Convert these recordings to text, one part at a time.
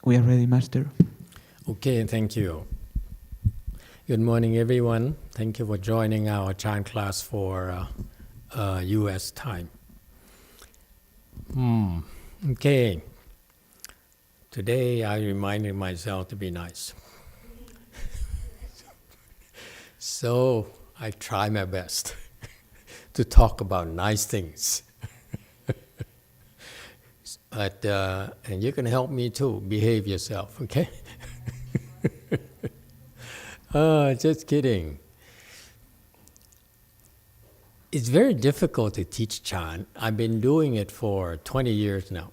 We are ready, Master. Okay, thank you. Good morning, everyone. Thank you for joining our chant class for U.S. time. Okay. Today I reminded myself to be nice. So I try my best to talk about nice things. But, and you can help me too, behave yourself, okay? Just kidding. It's very difficult to teach chant. I've been doing it for 20 years now.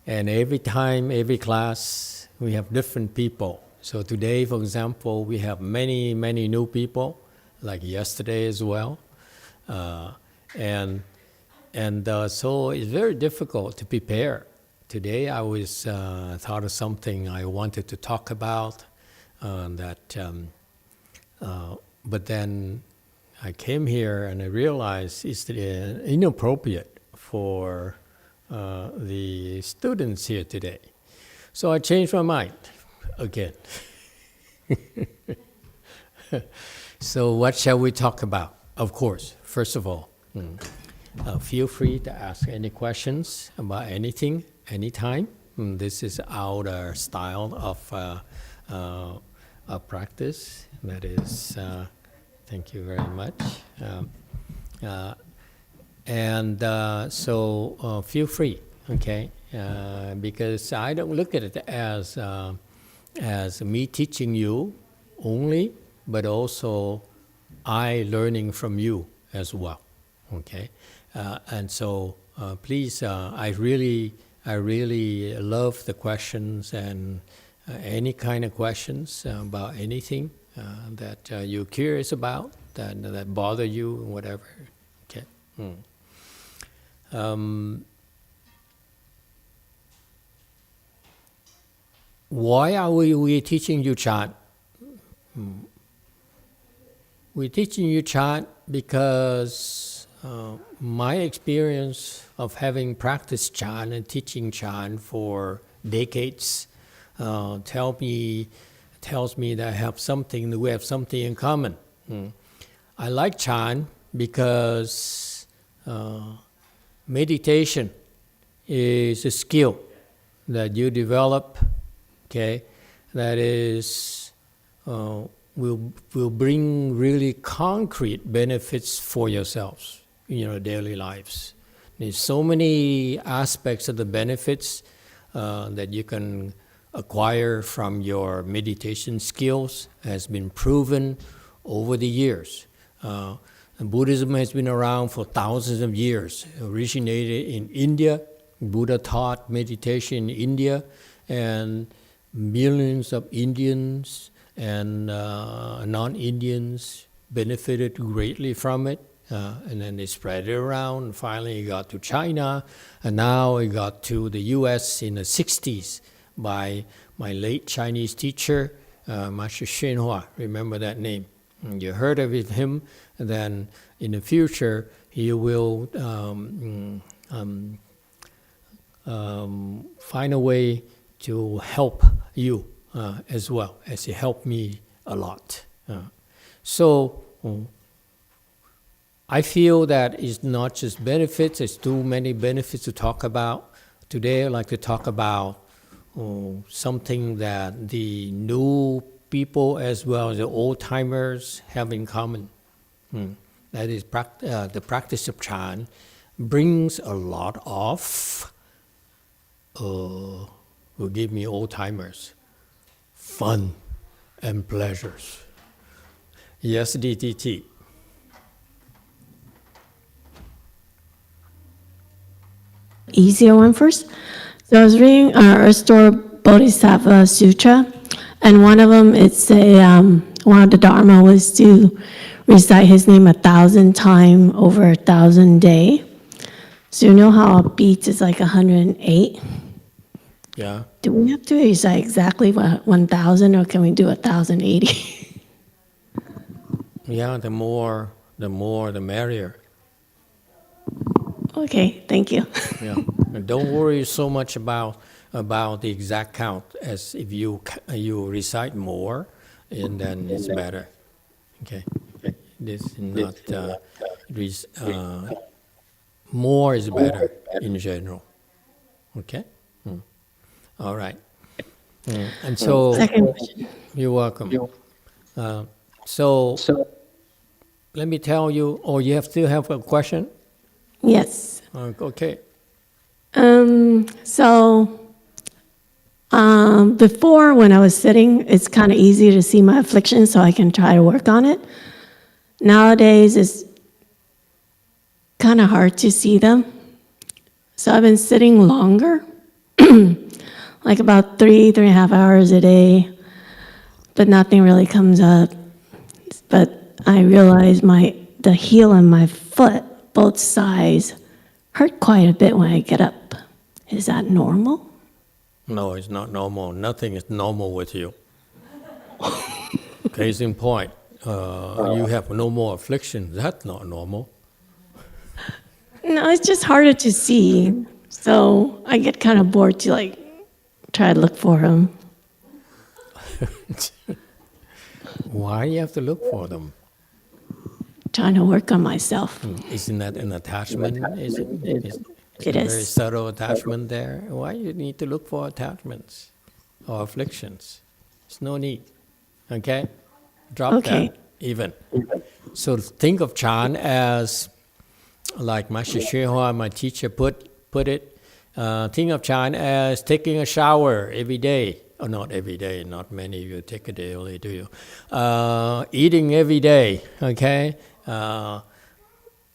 And every time, every class, we have different people. So today, for example, we have many, many new people, like yesterday as well. So it's very difficult to prepare. Today I was thought of something I wanted to talk about, but then I came here and I realized it's inappropriate for the students here today. So I changed my mind again. So what shall we talk about? Of course, first of all, feel free to ask any questions about anything, anytime. This is our style of practice. That is, thank you very much. So feel free, okay? Because I don't look at it as me teaching you only, but also I learning from you as well, okay? And so please, I really love the questions and any kind of questions about anything that you're curious about, that bother you, whatever. Okay. Why are we teaching you chant? We're teaching you chant because my experience of having practiced chant and teaching chant for decades tells me that we have something in common. I like chant because meditation is a skill that you develop, okay, that is will bring really concrete benefits for yourselves in your daily lives. There's so many aspects of the benefits that you can acquire from your meditation skills has been proven over the years. Buddhism has been around for thousands of years. It originated in India. Buddha taught meditation in India, and millions of Indians and non-Indians benefited greatly from it. And then they spread it around. Finally, it got to China, and now it got to the U.S. in the 60s by my late Chinese teacher, Master YongHua. Remember that name? And you heard of him, and then in the future, he will find a way to help you as well as he helped me a lot. So I feel that it's not just benefits, there's too many benefits to talk about. Today I'd like to talk about something that the new people as well as the old-timers have in common. That is the practice of chant brings a lot of, will give me old-timers, fun and pleasures. Yes, DTT. Easier one first. So I was reading Restored Bodhisattva Sutra, and one of them, it's one of the Dharma was to recite his name 1,000 times over 1,000 days. So you know how a beat is like 108? Yeah. Do we have to recite exactly 1,000, or can we do 1,080? Yeah, the more, the merrier. Okay, thank you. Yeah, and don't worry so much about about the exact count. As if you recite more, and then it's better. Okay, this is not more is better in general. Okay, all right. And so, Second question. you're welcome. So, let me tell you. Oh, you still have a question? Yes. Okay. Before, when I was sitting, it's kind of easy to see my affliction, so I can try to work on it. Nowadays, it's kind of hard to see them. So I've been sitting longer, like about 3.5 hours a day, but nothing really comes up. But I realize the heel and my foot, both sides, hurt quite a bit when I get up. Is that normal? No, it's not normal. Nothing is normal with you. Case in point, you have no more affliction. That's not normal. No, it's just harder to see. So I get kind of bored to try to look for them. Why do you have to look for them? Trying to work on myself. Isn't that an attachment? Is it? It a is. very subtle attachment there. Why you need to look for attachments or afflictions? There's no need. Okay? Drop that even. So think of Chan as, like Master YongHua, my teacher, put it, think of Chan as taking a shower every day. Oh, not every day, not many of you take it daily, do you? Eating every day, okay?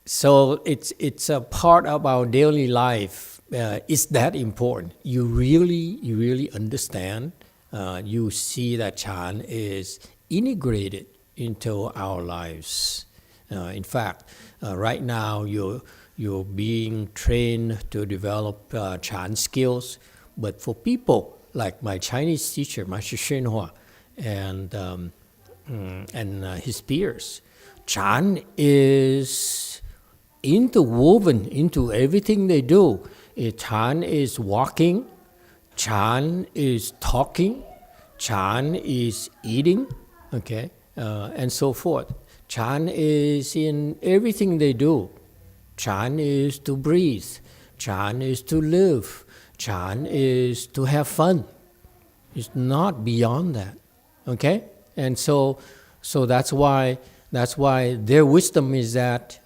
So it's a part of our daily life. It's that important. You really understand. You see that Chan is integrated into our lives. In fact, right now you're being trained to develop Chan skills. But for people like my Chinese teacher, Master YongHua, and his peers, Chan is interwoven into everything they do. Chan is walking, Chan is talking, Chan is eating, okay, and so forth. Chan is in everything they do. Chan is to breathe. Chan is to live. Chan is to have fun. It's not beyond that, okay? And so that's why their wisdom is that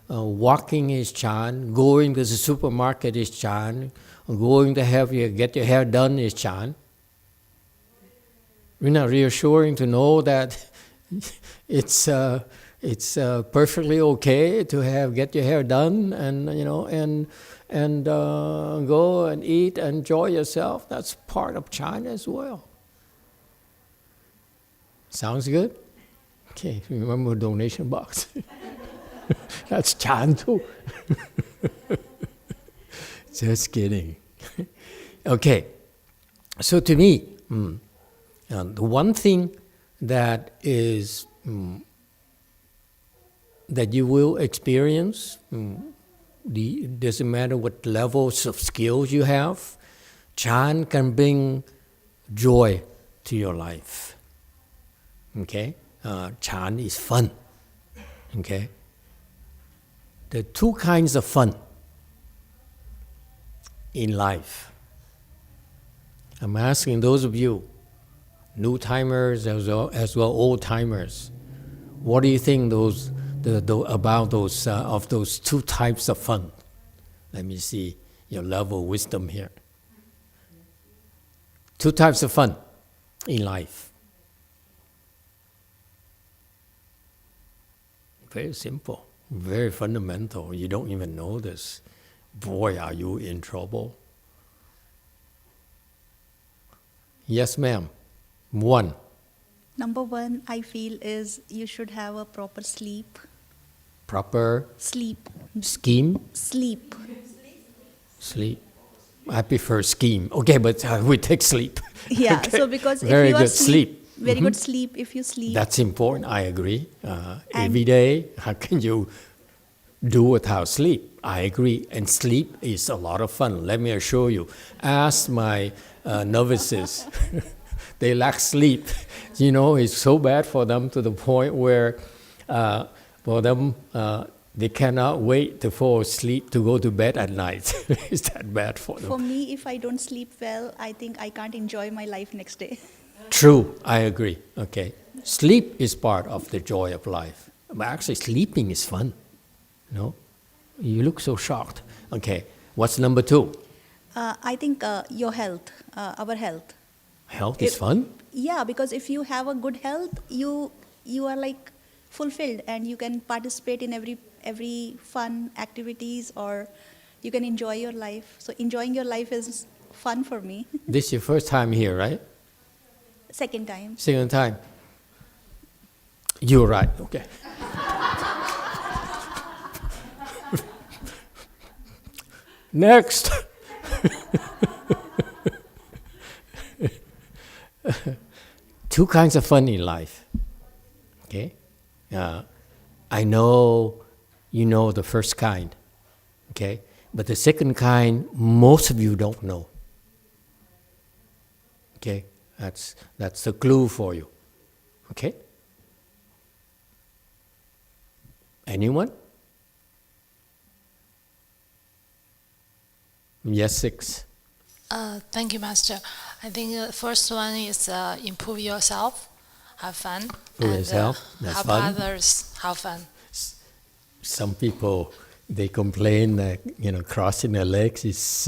walking is Chan, going to the supermarket is Chan, going to get your hair done is Chan. Isn't that reassuring to know that it's perfectly okay to get your hair done and go and eat, enjoy yourself? That's part of Chan as well. Sounds good? Okay, remember donation box. That's Chan too. Just kidding. Okay, so to me, the one thing that is that you will experience, doesn't matter what levels of skills you have, Chan can bring joy to your life. Okay, Chan is fun. Okay. There are two kinds of fun in life. I'm asking those of you, new timers as well old timers, what do you think about those two types of fun? Let me see your level of wisdom here. Two types of fun in life. Very simple. Very fundamental. You don't even know this. Boy, are you in trouble. Yes, ma'am. One. Number one, I feel, is you should have a proper sleep. Proper Sleep. scheme? Sleep. Sleep. I prefer scheme. Okay, but we take sleep. Yeah, Okay. so because if Very you are good sleep. very good sleep, if you sleep. That's important, I agree. Every day, how can you do without sleep. I agree. And sleep is a lot of fun. Let me assure you. Ask my novices. They lack sleep. You know, it's so bad for them to the point where for them, they cannot wait to fall asleep to go to bed at night. It's that bad for them. For me, if I don't sleep well, I think I can't enjoy my life next day. True, I agree. Okay. Sleep is part of the joy of life. But actually, sleeping is fun. No? You look so shocked. Okay. What's number 2? I think your health, our health. Health is fun? Yeah, because if you have a good health, you are like fulfilled and you can participate in every fun activities, or you can enjoy your life. So enjoying your life is fun for me. This is your first time here, right? Second time. Second time. You're right. Okay. Next. Two kinds of fun in life. Okay? I know you know the first kind. Okay? But the second kind, most of you don't know. Okay? That's the clue for you. Okay? Anyone? Yes, 6. Thank you, Master. I think the first one is improve yourself, have fun. Improve yourself, that's help fun. others, have fun. Some people, they complain that, crossing their legs is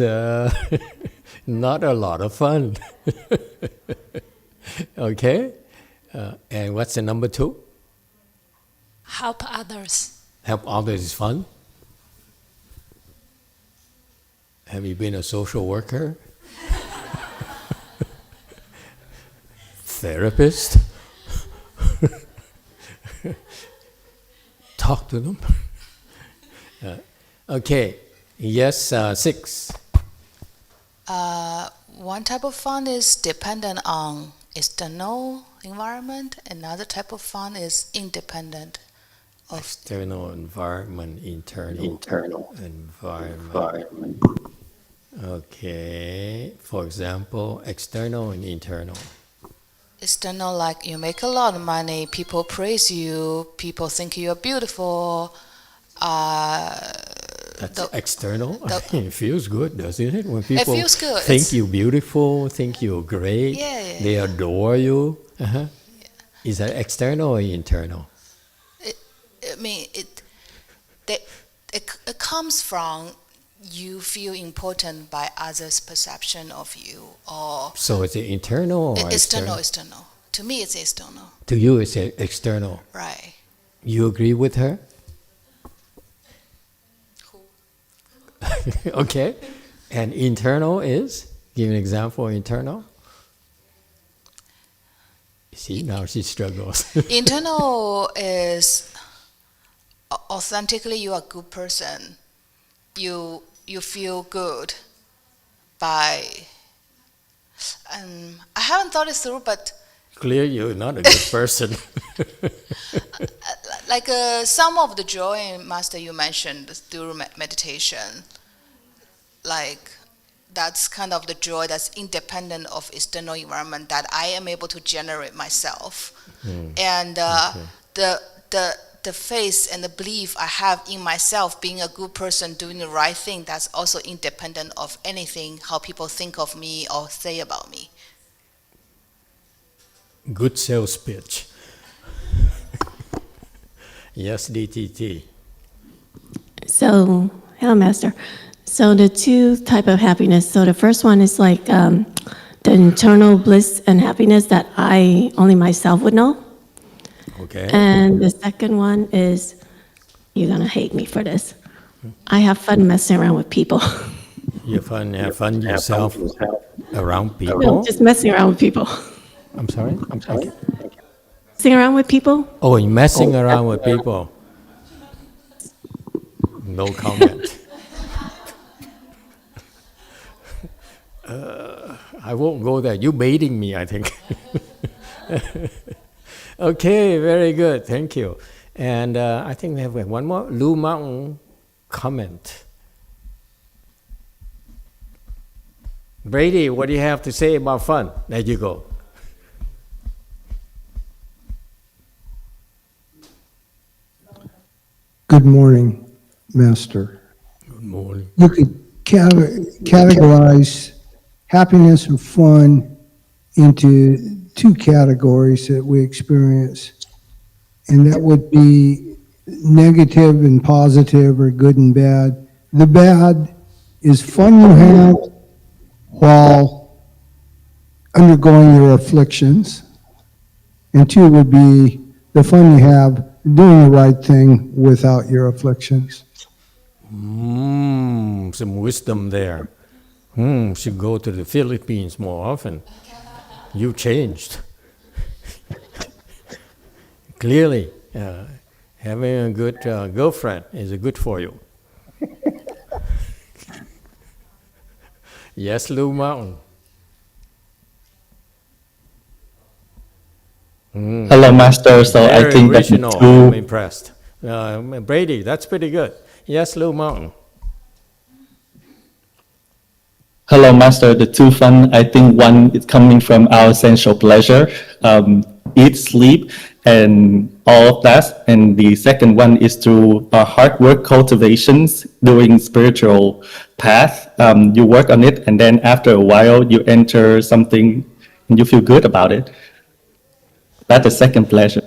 not a lot of fun. Okay? And what's the number 2? Help others. Help others is fun. Have you been a social worker? Therapist? Talk to them. Okay. Yes, 6. One type of fun is dependent on external environment. Another type of fun is independent of External environment, internal environment. Okay. For example, external and internal. external, like you make a lot of money, people praise you, people think you're beautiful. That's external. It feels good, doesn't it? When people feels good. think you're beautiful, think you're great, they adore you. Uh-huh. Yeah. Is that external or internal? It comes from you feel important by others' perception of you, or So is it internal or external? External. To me, it's external. To you, it's external. Right. You agree with her? Who? Okay. And internal is? Give an example of internal. See, now she struggles. Internal is authentically you are a good person. You feel good by. I haven't thought it through, but Clear you're not a good person. like some of the joy, Master, you mentioned through meditation, like that's kind of the joy that's independent of external environment that I am able to generate myself. And the faith and the belief I have in myself being a good person, doing the right thing, that's also independent of anything, how people think of me or say about me. Good sales pitch. Yes, DTT. So, hello, Master. So the two type of happiness. So the first one is like the internal bliss and happiness that I only myself would know. Okay. And the second one is, you're gonna hate me for this. I have fun messing around with people. You have fun yourself around people. No, just messing around with people. I'm sorry? Okay. Messing around with people? Oh, you're messing around with people. No comment. I won't go there. You're baiting me, I think. Okay, very good. Thank you. And I think we have one more. Lu Mountain comment. Brady, what do you have to say about fun? There you go. Good morning, Master. Good morning. You could categorize happiness and fun into two categories that we experience, and that would be negative and positive, or good and bad. The bad is fun you have while undergoing your afflictions, and two would be the fun you have doing the right thing without your afflictions. Some wisdom there. Should go to the Philippines more often. You changed. Clearly, having a good girlfriend is good for you. Yes, Lu Mountain. Hello, Master. So Very I think that original. I'm impressed. Brady, that's pretty good. Yes, Lu Mountain. Hello, Master. The two fun, I think one is coming from our sensual pleasure, eat, sleep, and all of that. And the second one is through our hard work cultivations, doing spiritual path. You work on it, and then after a while, you enter something, and you feel good about it. That's the second pleasure.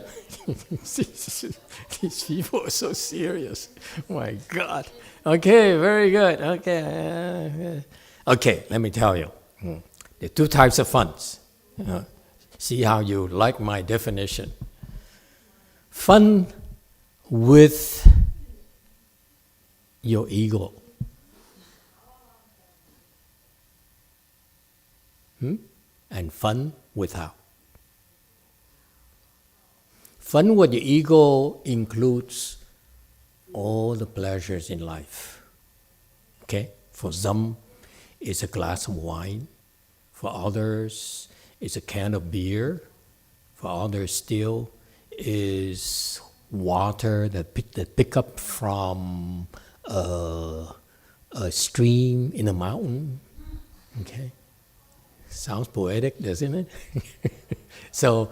These people are so serious. My God. Okay, very good. Okay, let me tell you. There are two types of funs. See how you like my definition. Fun with your ego. And fun without. Fun with your ego includes all the pleasures in life. Okay? For some, it's a glass of wine. For others, it's a can of beer. For others still, is water that pick up from a stream in a mountain. Okay? Sounds poetic, doesn't it? So,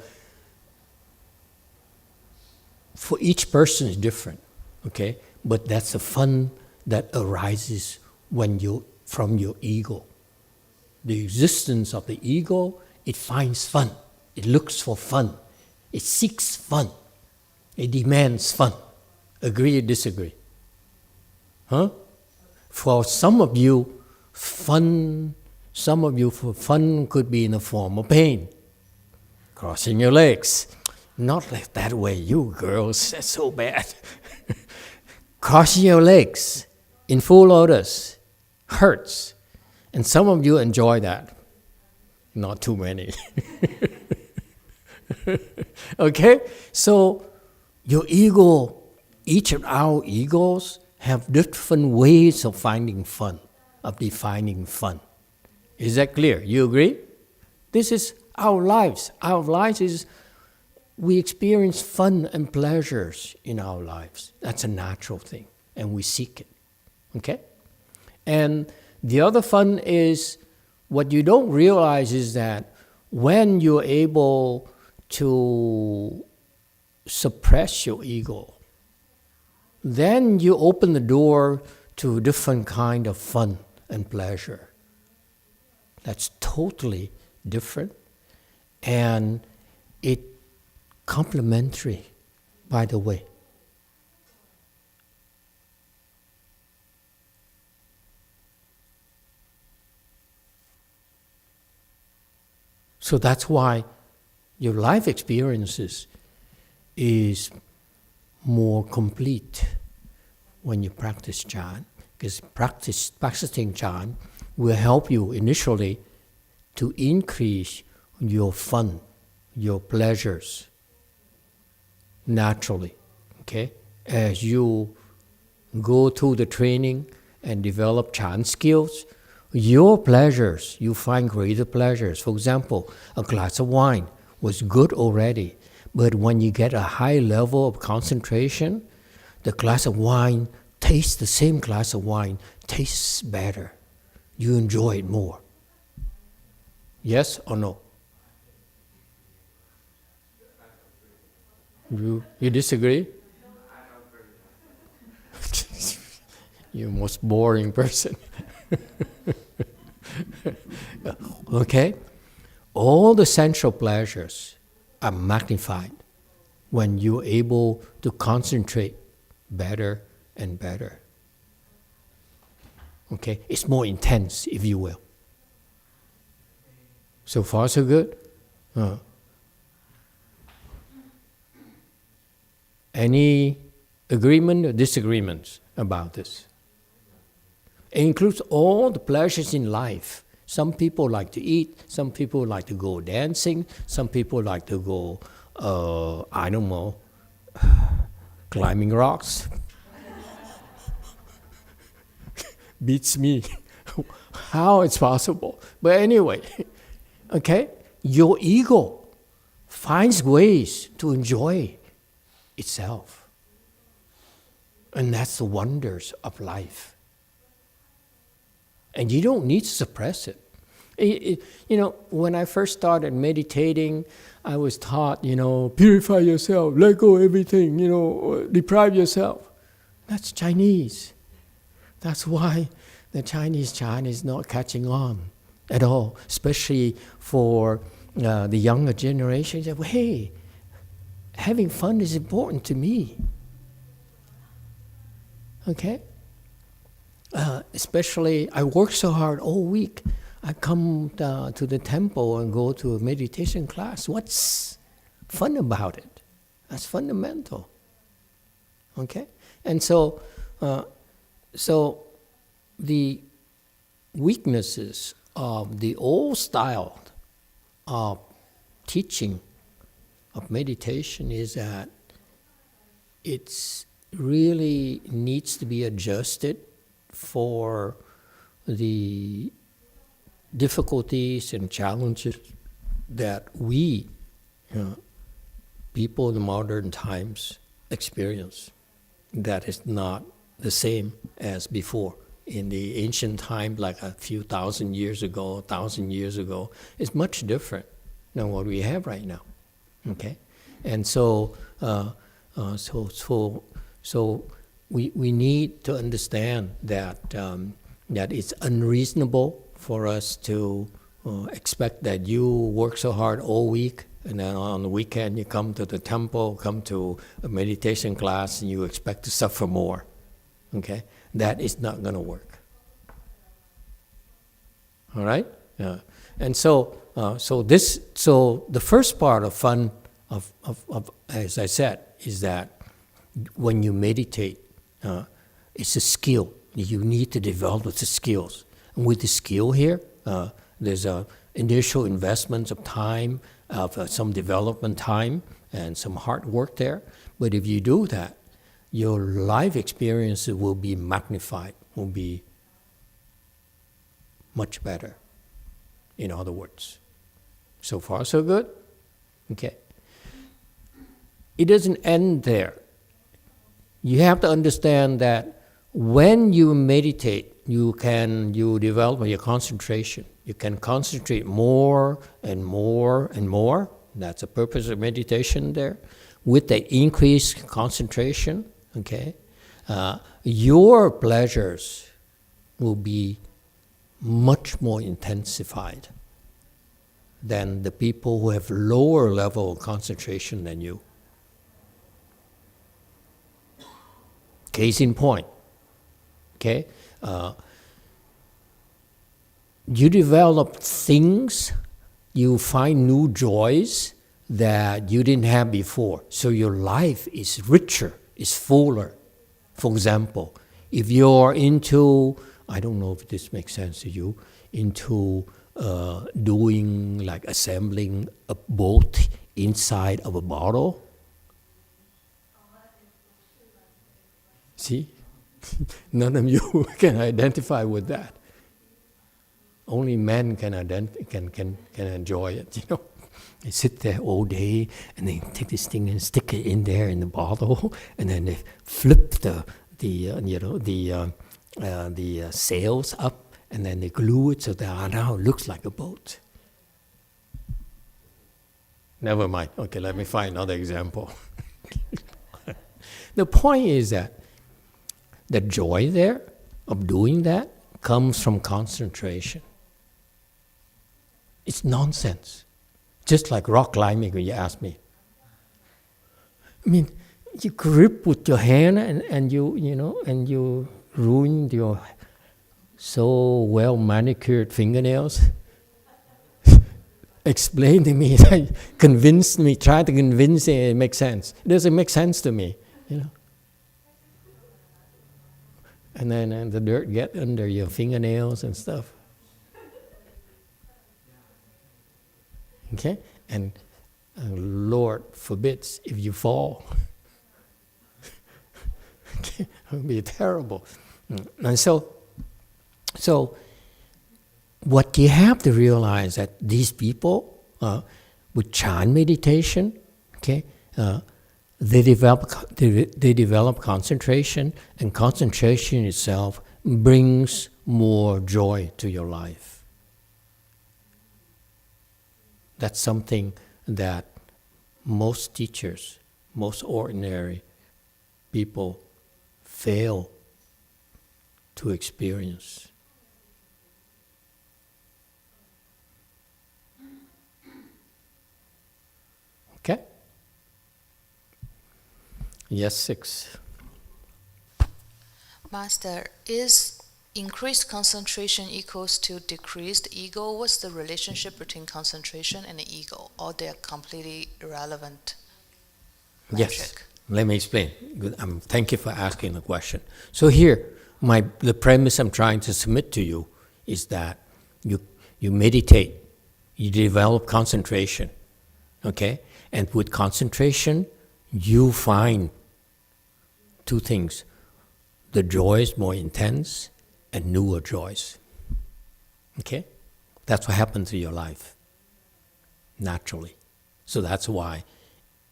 for each person is different, okay? But that's the fun that arises from your ego. The existence of the ego, it finds fun. It looks for fun. It seeks fun. It demands fun. Agree or disagree? Huh? For some of you, fun could be in the form of pain. Crossing your legs. Not like that way, you girls, that's so bad. Crossing your legs in full lotus hurts. And some of you enjoy that. Not too many. Okay? So, your ego, each of our egos have different ways of finding fun, of defining fun. Is that clear? You agree? This is our lives. Our lives is, we experience fun and pleasures in our lives. That's a natural thing, and we seek it. Okay? And the other fun is, what you don't realize is that when you're able to suppress your ego, then you open the door to a different kind of fun and pleasure. That's totally different, and it complementary, by the way. So that's why your life experiences is more complete when you practice Chan, because practicing Chan will help you initially to increase your fun, your pleasures, naturally, okay? As you go through the training and develop Chan skills, your pleasures, you find greater pleasures. For example, a glass of wine was good already, But when you get a high level of concentration, the glass of wine tastes, the same glass of wine tastes better. You enjoy it more. Yes or no? You disagree? You're the most boring person. Okay? All the sensual pleasures are magnified when you're able to concentrate better and better. Okay? It's more intense, if you will. So far, so good? Any agreement or disagreements about this? It includes all the pleasures in life. Some people like to eat, some people like to go dancing, some people like to go, I don't know, climbing rocks. Beats me. How it's possible. But anyway, okay, your ego finds ways to enjoy itself. And that's the wonders of life. And you don't need to suppress it. You know, when I first started meditating, I was taught, purify yourself, let go of everything, deprive yourself. That's Chinese. That's why the Chinese China is not catching on at all, especially for the younger generation. Say, well, hey, having fun is important to me. Okay? Especially, I work so hard all week. I come to the temple and go to a meditation class. What's fun about it? That's fundamental. Okay? And so the weaknesses of the old style of teaching of meditation is that it's really needs to be adjusted for the difficulties and challenges that we, people in the modern times, experience. That is not the same as before. In the ancient time, like a few thousand years ago, 1,000 years ago, it's much different than what we have right now. Okay, and so we need to understand that that it's unreasonable for us to expect that you work so hard all week, and then on the weekend you come to the temple, come to a meditation class, and you expect to suffer more. Okay, that is not going to work. All right, and so the first part of fun of as I said is that when you meditate, it's a skill. You need to develop the skills. And with the skill here, there's initial investments of time, of some development time, and some hard work there. But if you do that, your life experiences will be magnified, will be much better, in other words. So far, so good? Okay. It doesn't end there. You have to understand that when you meditate, you develop your concentration. You can concentrate more and more and more. That's the purpose of meditation there. With the increased concentration, okay, your pleasures will be much more intensified than the people who have lower level of concentration than you. Case in point, okay, you develop things, you find new joys that you didn't have before. So your life is richer, is fuller. For example, if you're into, I don't know if this makes sense to you, into doing like assembling a boat inside of a bottle. See? None of you can identify with that. Only men can enjoy it, They sit there all day, and they take this thing and stick it in there in the bottle, and then they flip the sails up, and then they glue it so that now it looks like a boat. Never mind. Okay, let me find another example. The point is that the joy there of doing that comes from concentration. It's nonsense. Just like rock climbing, when you ask me. I mean, you grip with your hand and you ruin your so well manicured fingernails. Explain to me, try to convince me it makes sense. It doesn't make sense to me, And then the dirt get under your fingernails and stuff. Okay? And Lord forbids if you fall. Okay? It would be terrible. And so what you have to realize that these people with Chan meditation, okay, they develop concentration, and concentration itself brings more joy to your life. That's something that most teachers, most ordinary people fail to experience. Okay? Yes, 6. Master, is increased concentration equals to decreased ego? What's the relationship between concentration and ego? Or they're completely irrelevant metric? Yes, let me explain. Thank you for asking the question. So here, the premise I'm trying to submit to you is that you meditate, you develop concentration, okay? And with concentration, you find two things. The joy is more intense and newer joys. Okay? That's what happens to your life, naturally. So that's why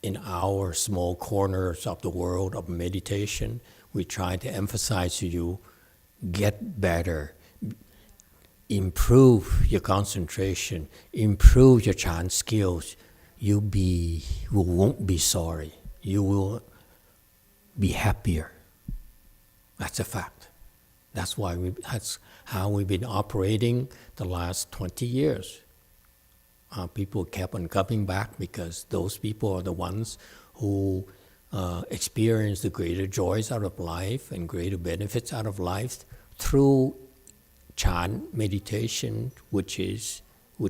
in our small corners of the world of meditation, we try to emphasize to you, get better, improve your concentration, improve your Chan skills. You won't be sorry. You will be happier. That's a fact. That's how we've been operating the last 20 years. People kept on coming back because those people are the ones who experience the greater joys out of life and greater benefits out of life through Chan meditation, which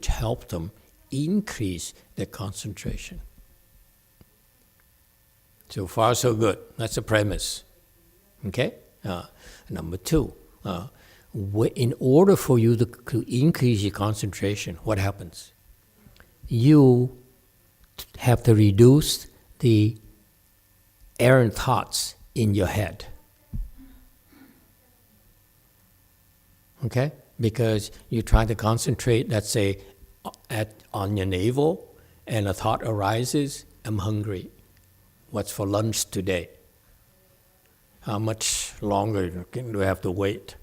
helped them increase their concentration. So far, so good. That's the premise. Okay? Number 2, in order for you to increase your concentration, what happens? You have to reduce the errant thoughts in your head. Okay? Because you try to concentrate, let's say, on your navel, and a thought arises, I'm hungry. What's for lunch today? How much longer do I have to wait?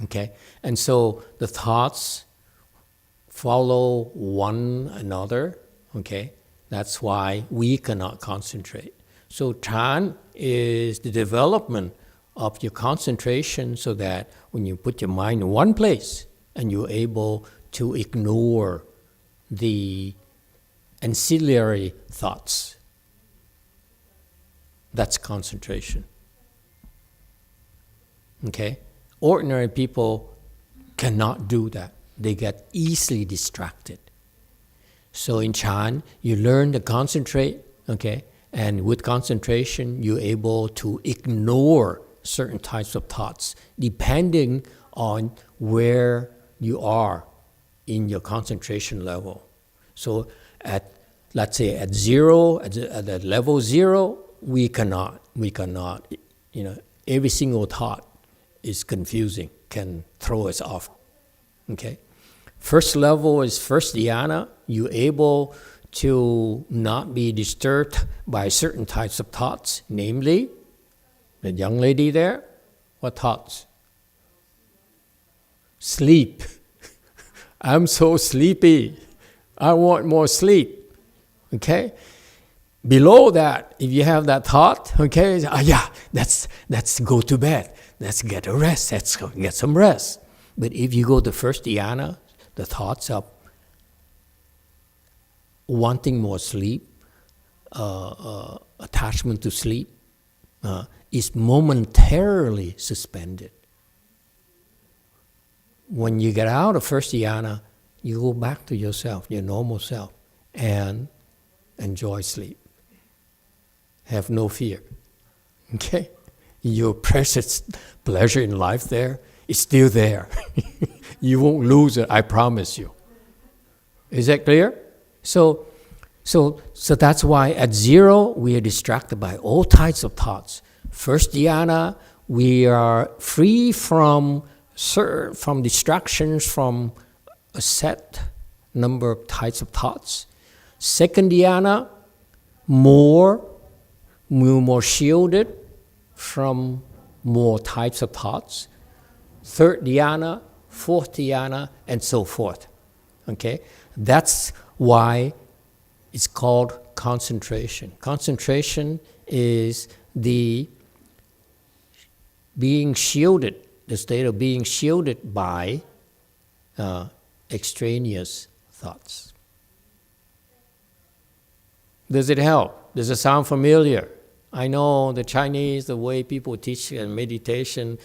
Okay? And so the thoughts follow one another, okay? That's why we cannot concentrate. So Chan is the development of your concentration so that when you put your mind in one place and you're able to ignore the ancillary thoughts. That's concentration. Okay? Ordinary people cannot do that. They get easily distracted. So in Chan, you learn to concentrate, okay? And with concentration, you're able to ignore certain types of thoughts depending on where you are in your concentration level. So let's say at zero, at the level 0, we cannot, every single thought is confusing, can throw us off, okay? First level is first dhyana. You're able to not be disturbed by certain types of thoughts, namely, the young lady there, what thoughts? Sleep. I'm so sleepy. I want more sleep. Okay? Below that, if you have that thought, okay, let's go to bed. Let's get a rest. Let's go get some rest. But if you go to first dhyana, the thoughts of wanting more sleep, attachment to sleep, is momentarily suspended. When you get out of first dhyana, you go back to yourself, your normal self, and enjoy sleep. Have no fear. Okay? Your precious pleasure in life there is still there. You won't lose it, I promise you. Is that clear? So that's why at zero, we are distracted by all types of thoughts. First dhyana, we are free from distractions from a set number of types of thoughts. Second dhyana, we're more shielded from more types of thoughts. Third dhyana, fourth dhyana, and so forth. Okay? That's why it's called concentration. Concentration is the being shielded, the state of being shielded by extraneous thoughts. Does it help? Does it sound familiar? I know the Chinese, the way people teach meditation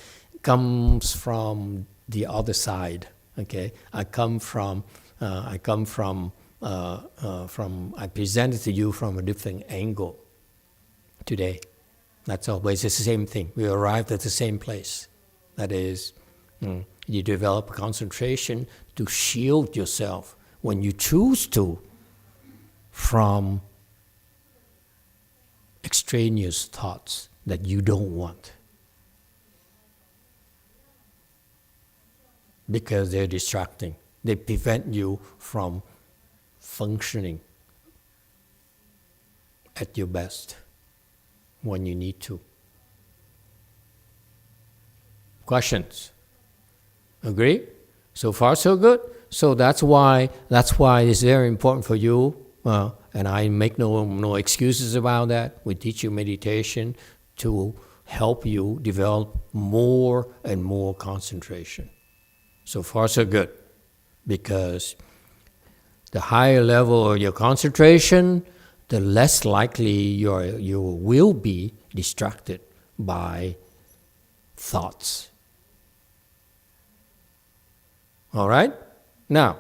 comes from the other side. Okay, I presented to you from a different angle today. That's always the same thing. We arrived at the same place. That is, you develop concentration to shield yourself when you choose to from extraneous thoughts that you don't want, because they're distracting. They prevent you from functioning at your best when you need to. Questions? Agree? So far, so good. So that's why it's very important for you, and I make no excuses about that. We teach you meditation to help you develop more and more concentration. So far, so good. Because the higher level of your concentration, the less likely you will be distracted by thoughts. All right? Now,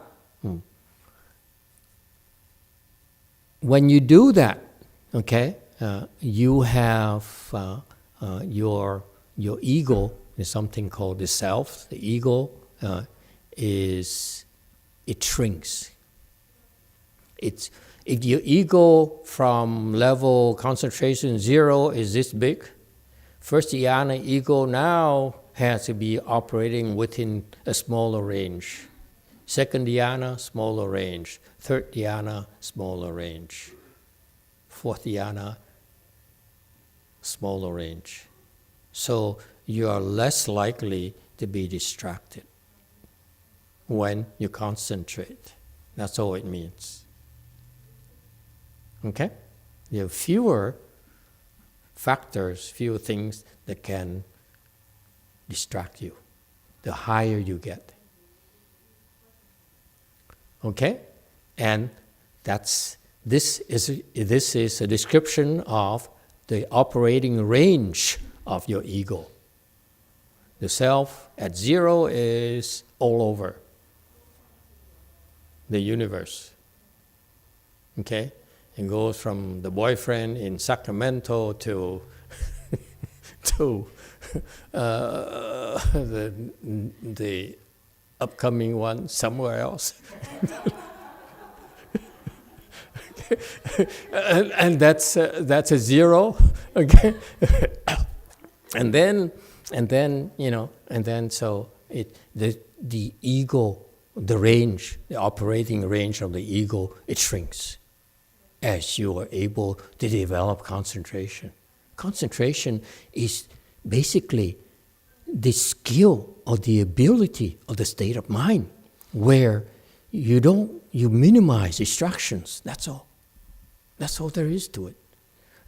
when you do that, okay, you have your ego is something called the self. The ego it shrinks. If your ego from level concentration 0 is this big, first dhyana ego now has to be operating within a smaller range. Second dhyana, smaller range. Third dhyana, smaller range. Fourth dhyana, smaller range. So you are less likely to be distracted when you concentrate. That's all it means. Okay? You have fewer factors, fewer things that can distract you, the higher you get. Okay? And this is a description of the operating range of your ego. The self at 0 is all over the universe. Okay? It goes from the boyfriend in Sacramento to the upcoming one somewhere else. and that's a 0, okay. and then so the ego the range, the operating range of the ego, it shrinks as you are able to develop concentration. Concentration is basically the skill or the ability of the state of mind where you minimize distractions. That's all. That's all there is to it.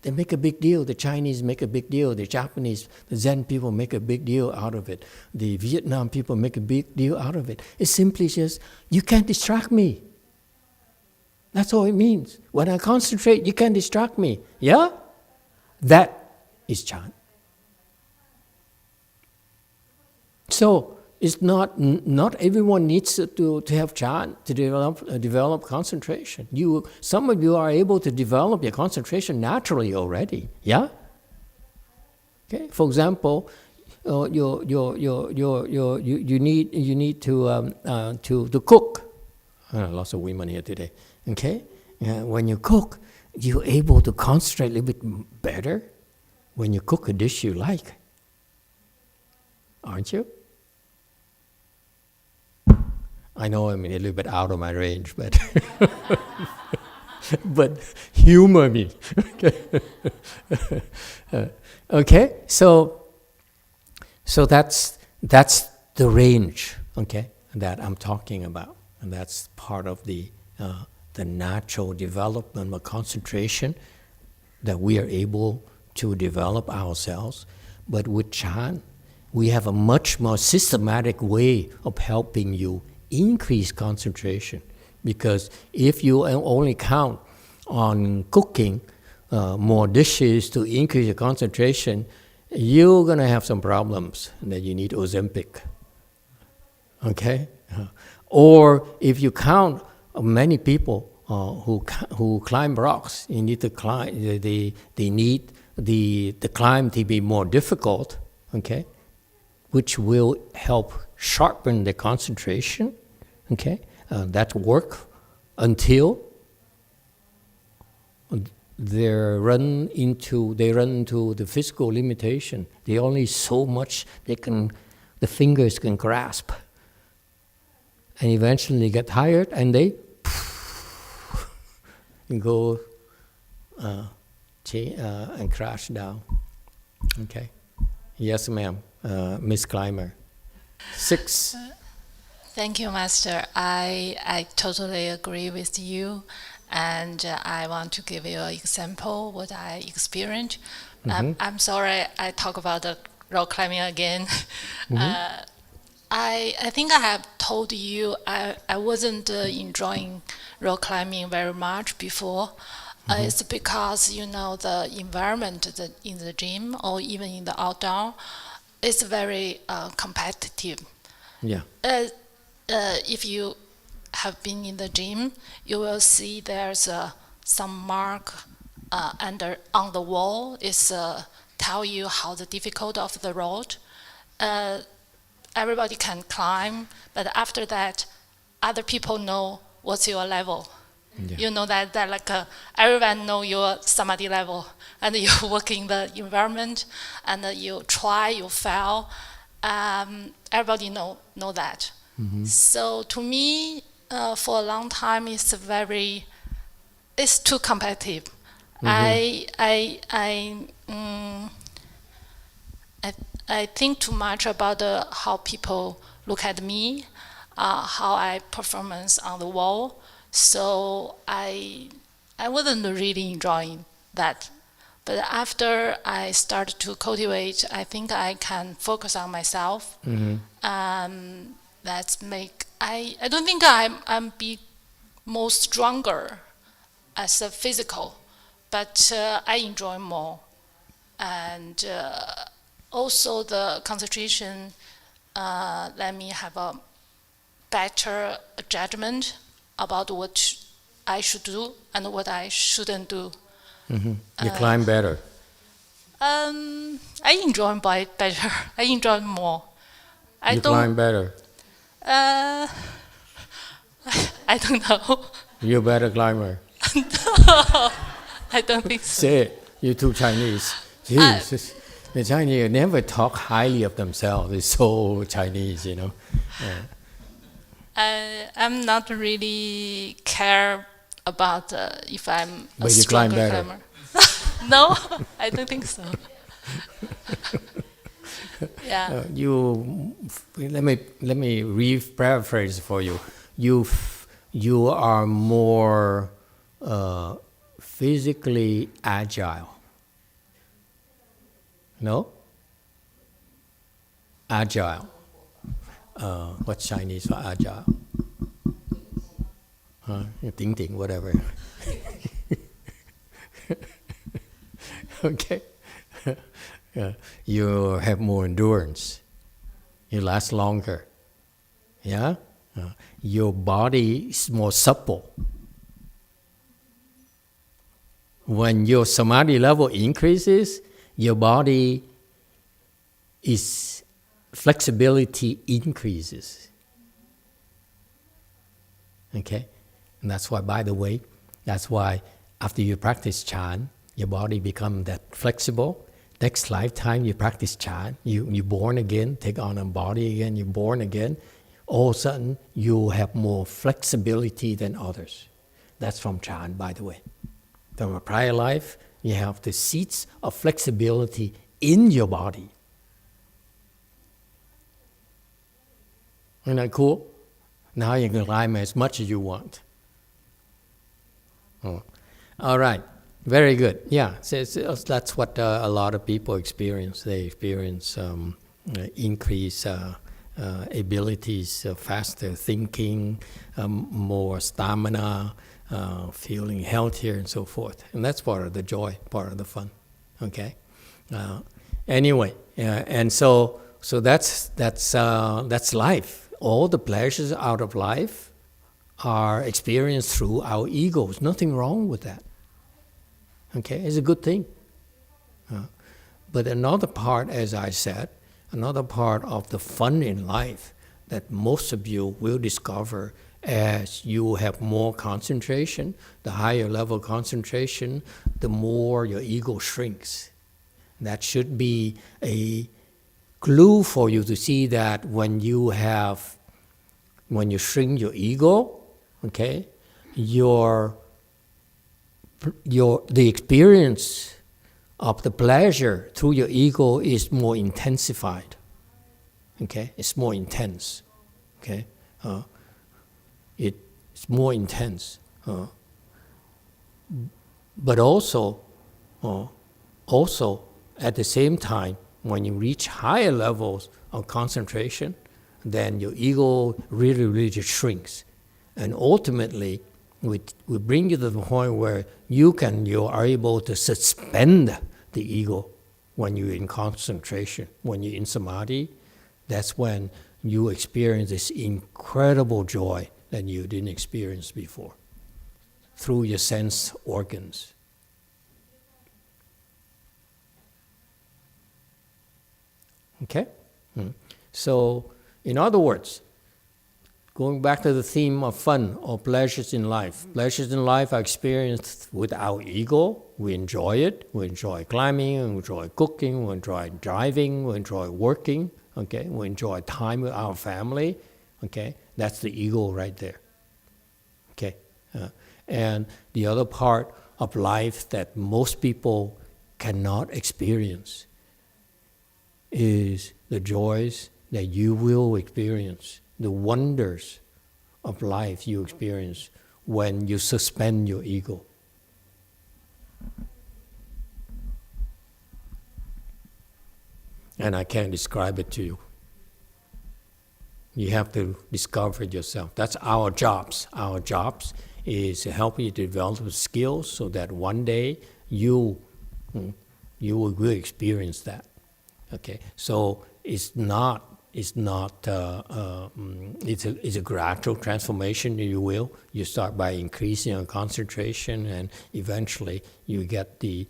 They make a big deal. The Chinese make a big deal. The Japanese, the Zen people make a big deal out of it. The Vietnam people make a big deal out of it. It's simply just, you can't distract me. That's all it means. When I concentrate, you can't distract me. Yeah? That is Chan. So it's not everyone needs to have Chan to develop concentration. Some of you are able to develop your concentration naturally already. Yeah. Okay. For example, you need to cook. Lots of women here today. Okay. When you cook, you're able to concentrate a little bit better when you cook a dish you like, aren't you? I know I'm a little bit out of my range, but but humor me. Okay, so that's the range, okay, that I'm talking about, and that's part of the natural development of concentration that we are able to develop ourselves. But with Chan, we have a much more systematic way of helping you increase concentration, because if you only count on cooking more dishes to increase your concentration, you're going to have some problems that you need Ozempic. Okay? Or if you count many people who climb rocks, you need to climb. They need the climb to be more difficult. Okay, which will help sharpen the concentration. Okay, that work until they run into the physical limitation. They only so much the fingers can grasp, and eventually they get tired and they go and crash down. Okay. Yes, ma'am. Miss Climber. 6. Thank you, Master. I totally agree with you, and I want to give you an example what I experienced. Mm-hmm. I'm sorry I talk about the rock climbing again. Mm-hmm. I think I have told you I wasn't enjoying rock climbing very much before. Mm-hmm. It's because the environment in the gym or even in the outdoor is very competitive. Yeah. If you have been in the gym, you will see there's some mark on the wall. It's tell you how the difficult of the road. Everybody can climb, but after that, other people know what's your level. Yeah. You know that like everyone know your samadhi level, and you work in the environment, and you try, you fail. Everybody know that. Mm-hmm. So to me, for a long time, it's too competitive. Mm-hmm. I think too much about how people look at me, how I performance on the wall. So I wasn't really enjoying that. But after I started to cultivate, I think I can focus on myself. Mm-hmm. I don't think I'm be more stronger as a physical, but I enjoy more. And also the concentration let me have a better judgment about what I should do and what I shouldn't do. Mm-hmm. You climb better. I enjoy better. I enjoy more. You climb better. I don't know. You're a better climber. No, I don't think so. Say it. You two Chinese. Jesus. The Chinese never talk highly of themselves. It's so Chinese, Yeah. I'm not really care about if I'm a But you climb stronger better. climber. No, I don't think so. Yeah. Let me paraphrase for you. You are more physically agile. No? Agile. What's Chinese for agile? Ting ting, whatever. Okay. You have more endurance. You last longer. Yeah? Your body is more supple. When your samadhi level increases, your body is flexibility increases. Okay? And that's why, by the way, that's why after you practice Chan, your body becomes that flexible. Next lifetime you practice Chan, you're born again, take on a body again, you're born again. All of a sudden, you have more flexibility than others. That's from Chan, by the way. From a prior life, you have the seeds of flexibility in your body. Isn't that cool? Now you can climb as much as you want. Oh. All right. Very good. Yeah, so that's what a lot of people experience. They experience increased abilities, faster thinking, more stamina, feeling healthier, and so forth. And that's part of the joy, part of the fun. Okay. Anyway, and so that's life. All the pleasures out of life are experienced through our egos. Nothing wrong with that. Okay, it's a good thing. But another part, as I said, another part of the fun in life that most of you will discover as you have more concentration, the higher level concentration, the more your ego shrinks. That should be a clue for you to see that when you shrink your ego, okay, the experience of the pleasure through your ego is more intensified. Okay, it's more intense. Okay, it's more intense. But also at the same time, when you reach higher levels of concentration, then your ego really, really shrinks, and ultimately, we bring you to the point where you are able to suspend the ego when you're in concentration, when you're in samadhi. That's when you experience this incredible joy that you didn't experience before through your sense organs. Okay? So, in other words, going back to the theme of fun or pleasures in life. Pleasures in life are experienced with our ego. We enjoy it. We enjoy climbing, we enjoy cooking, we enjoy driving, we enjoy working. Okay, we enjoy time with our family. Okay, that's the ego right there. Okay, and the other part of life that most people cannot experience is the joys that you will experience, the wonders of life you experience when you suspend your ego. And I can't describe it to you. You have to discover it yourself. That's our jobs. Our jobs is to help you develop skills so that one day you will experience that. Okay, so it's a gradual transformation, if you will. You start by increasing your concentration, and eventually you get the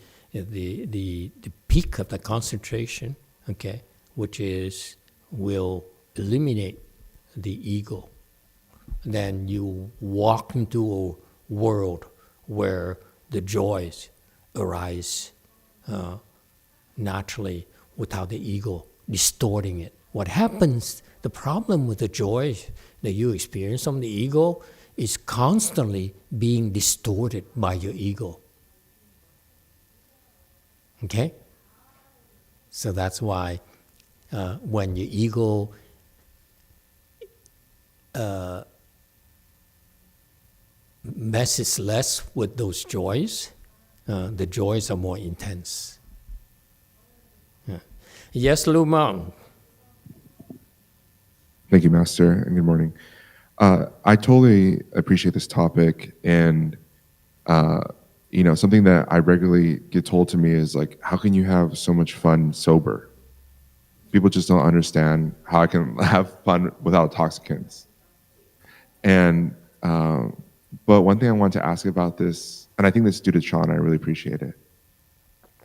peak of the concentration, okay, which will eliminate the ego. Then you walk into a world where the joys arise naturally without the ego distorting it What happens, the problem with the joy that you experience from the ego is constantly being distorted by your ego. Okay? So that's why when your ego messes less with those joys, the joys are more intense. Yeah. Yes, Lu Meng. Thank you, Master, and good morning. I totally appreciate this topic, and something that I regularly get told to me is like, how can you have so much fun sober? People just don't understand how I can have fun without toxicants. And but one thing I want to ask about this, and I think this is due to Sean, I really appreciate it.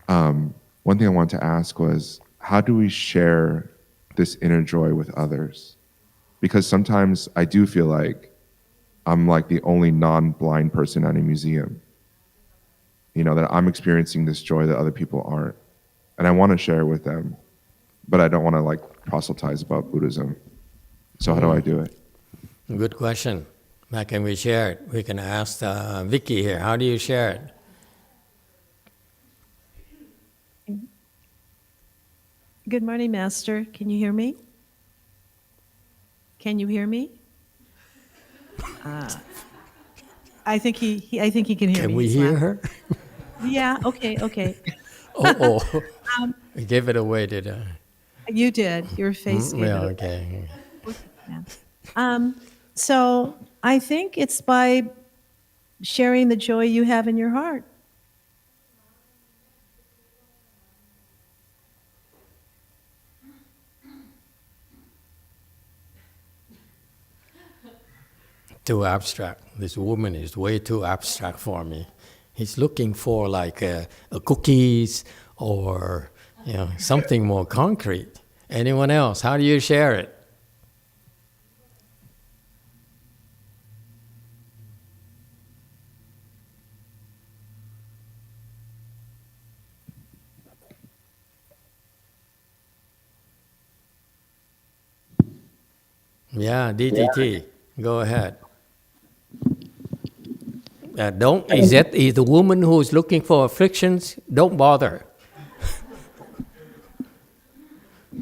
One thing I want to ask was, how do we share this inner joy with others? Because sometimes I do feel like I'm like the only non-blind person at a museum. That I'm experiencing this joy that other people aren't. And I want to share it with them, but I don't want to like proselytize about Buddhism. So how do I do it? Good question. How can we share it? We can ask Vicky here. How do you share it? Good morning, Master. Can you hear me? Can you hear me? I think he can hear me. Can we hear her? Yeah. Okay. Oh, I gave it away, did I? You did. Your face. Gave Yeah, it okay. Yeah. So I think it's by sharing the joy you have in your heart. Too abstract. This woman is way too abstract for me. He's looking for like a cookies or something more concrete. Anyone else? How do you share it? Yeah, DTT. Go ahead. Is the woman who is looking for afflictions? Don't bother.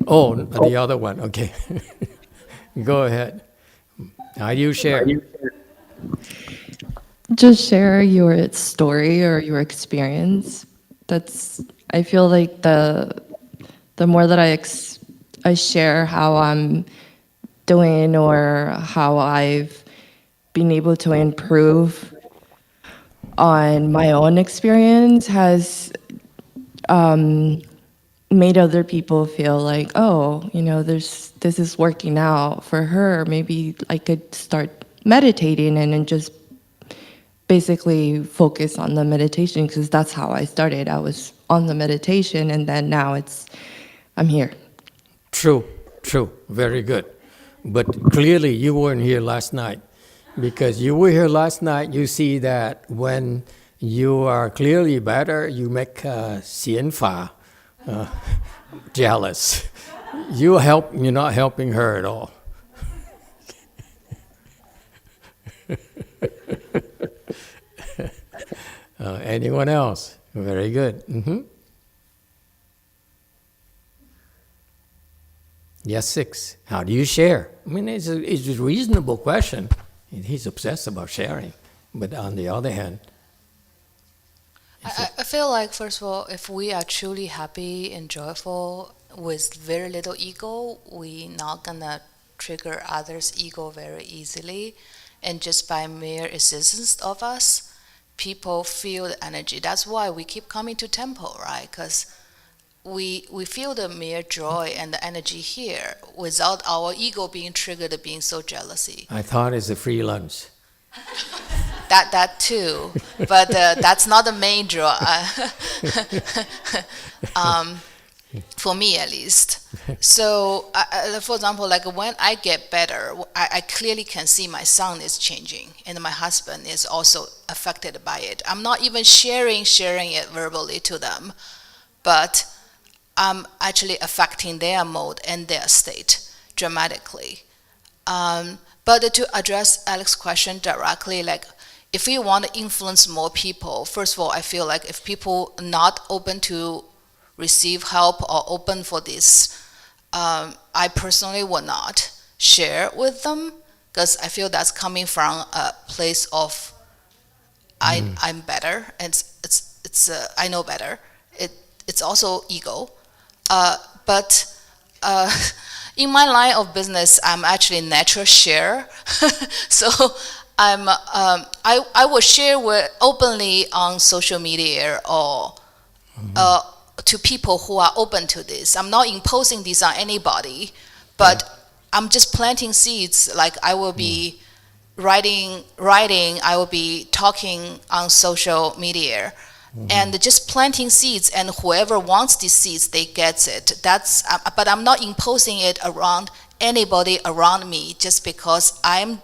Oh, the other one. Okay. Go ahead. How do you share? Just share your story or your experience. I feel like the more that I share how I'm doing or how I've been able to improve on my own experience has made other people feel like, oh, this is working out for her. Maybe I could start meditating and then just basically focus on the meditation, because that's how I started. I was on the meditation, and then now I'm here. True. Very good. But clearly you weren't here last night. Because you were here last night, you see that when you are clearly better, you make Xian Fa jealous. You're not helping her at all. Anyone else? Very good. Mm-hmm. Yes, 6. How do you share? I mean, it's a reasonable question. He's obsessed about sharing. But on the other hand, I feel like, first of all, if we are truly happy and joyful with very little ego, we're not going to trigger others' ego very easily. And just by mere existence of us, people feel the energy. That's why we keep coming to temple, right? Because we feel the mere joy and the energy here without our ego being triggered, being so jealousy. I thought it's a free lunch. That too, but that's not the main draw. For me, at least. So, for example, like when I get better, I clearly can see my son is changing, and my husband is also affected by it. I'm not even sharing it verbally to them, but I'm actually affecting their mood and their state dramatically. But to address Alex's question directly, like if we want to influence more people, first of all, I feel like if people are not open to receive help or open for this, I personally will not share with them, because I feel that's coming from a place of I'm better, and it's I know better. It's also ego, but in my line of business, I'm actually a natural share. So I will share openly on social media or to people who are open to this. I'm not imposing this on anybody, but I'm just planting seeds. Like I will be writing, I will be talking on social media, and just planting seeds, and whoever wants these seeds, they get it. But I'm not imposing it around anybody around me just because I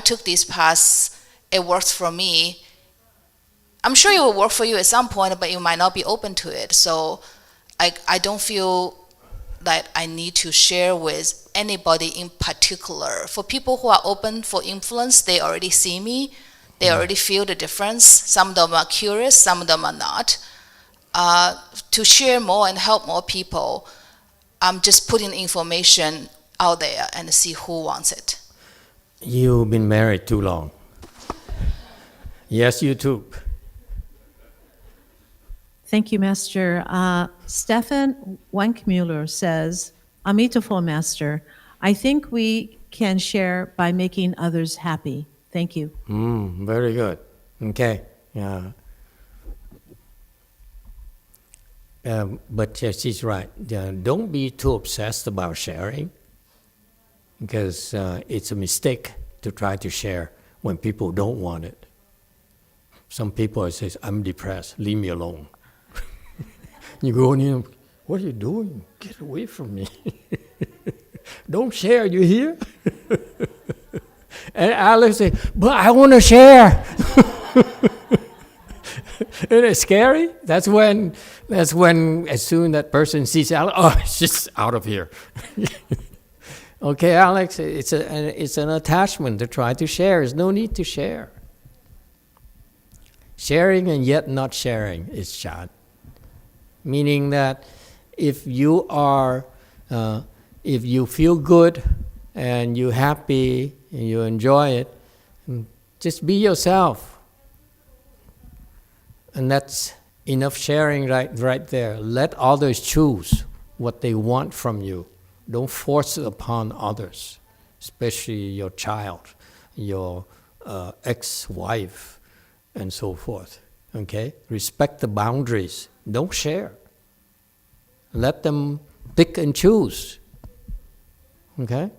took this path, it works for me. I'm sure it will work for you at some point, but you might not be open to it. So I don't feel that I need to share with anybody in particular. For people who are open for influence, they already see me. They already feel the difference. Some of them are curious, some of them are not. To share more and help more people, I'm just putting information out there and see who wants it. You've been married too long. Yes, you too. Thank you, Master. Stefan Wenkmuller says, Emitofuo, Master, I think we can share by making others happy. Thank you. Very good. Okay. But she's right. Don't be too obsessed about sharing, because it's a mistake to try to share when people don't want it. Some people say, I'm depressed, leave me alone. You go in, what are you doing? Get away from me. Don't share, you hear? And Alex said, but I want to share. Isn't it scary? That's when as soon that person sees Alex, oh, it's just out of here. Okay, Alex, it's an attachment to try to share. There's no need to share. Sharing and yet not sharing is Chan. Meaning that if you feel good and you're happy and you enjoy it, just be yourself. And that's enough sharing right there. Let others choose what they want from you. Don't force it upon others, especially your child, your ex-wife, and so forth. Okay? Respect the boundaries. Don't share. Let them pick and choose. Okay?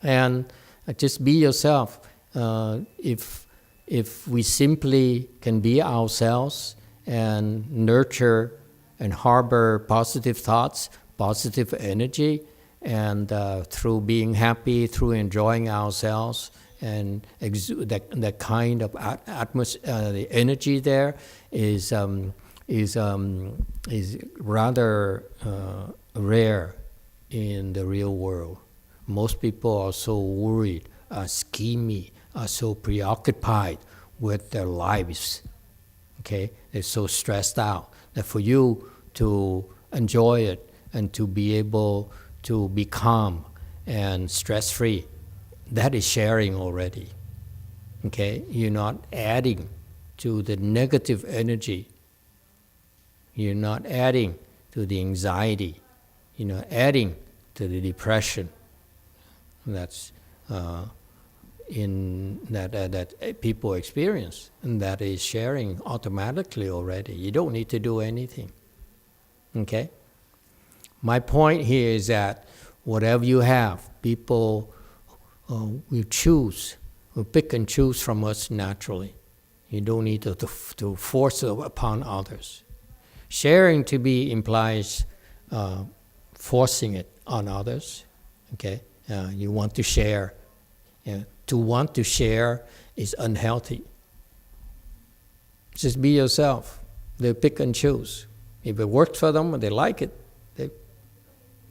And just be yourself. If we simply can be ourselves and nurture and harbor positive thoughts, positive energy, and through being happy, through enjoying ourselves, and that kind of atmosphere, the energy there is rather rare in the real world. Most people are so worried, are schemy, are so preoccupied with their lives. Okay, they're so stressed out that for you to enjoy it and to be able to be calm and stress-free, that is sharing already. Okay, you're not adding to the negative energy. You're not adding to the anxiety. You're not adding to the depression. That's that people experience, and that is sharing automatically already. You don't need to do anything. Okay? My point here is that whatever you have, people will choose, will pick and choose from us naturally. You don't need to force it upon others. Sharing to be implies forcing it on others. Okay? You want to share. To want to share is unhealthy. Just be yourself. They pick and choose. If it works for them and they like it,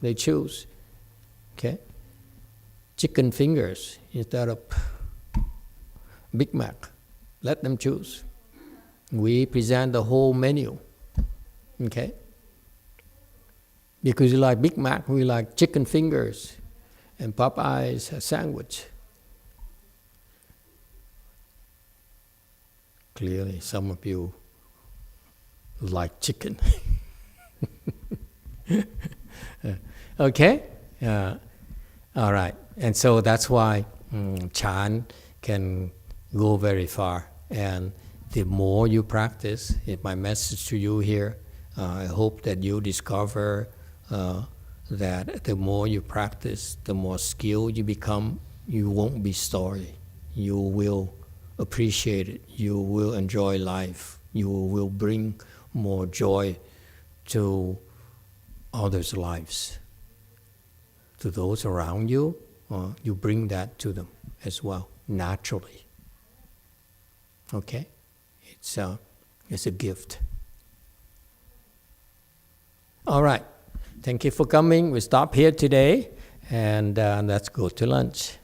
they choose. Okay? Chicken fingers instead of Big Mac. Let them choose. We present the whole menu. Okay? Because you like Big Mac, we like chicken fingers and Popeye's sandwich. Clearly, some of you like chicken. Okay? All right. And so that's why Chan can go very far. And the more you practice, my message to you here, I hope that you discover that the more you practice, the more skilled you become. You won't be sorry. You will appreciate it. You will enjoy life. You will bring more joy to others' lives. To those around you, you bring that to them as well, naturally. Okay? It's a gift. All right. Thank you for coming. We stop here today, and let's go to lunch.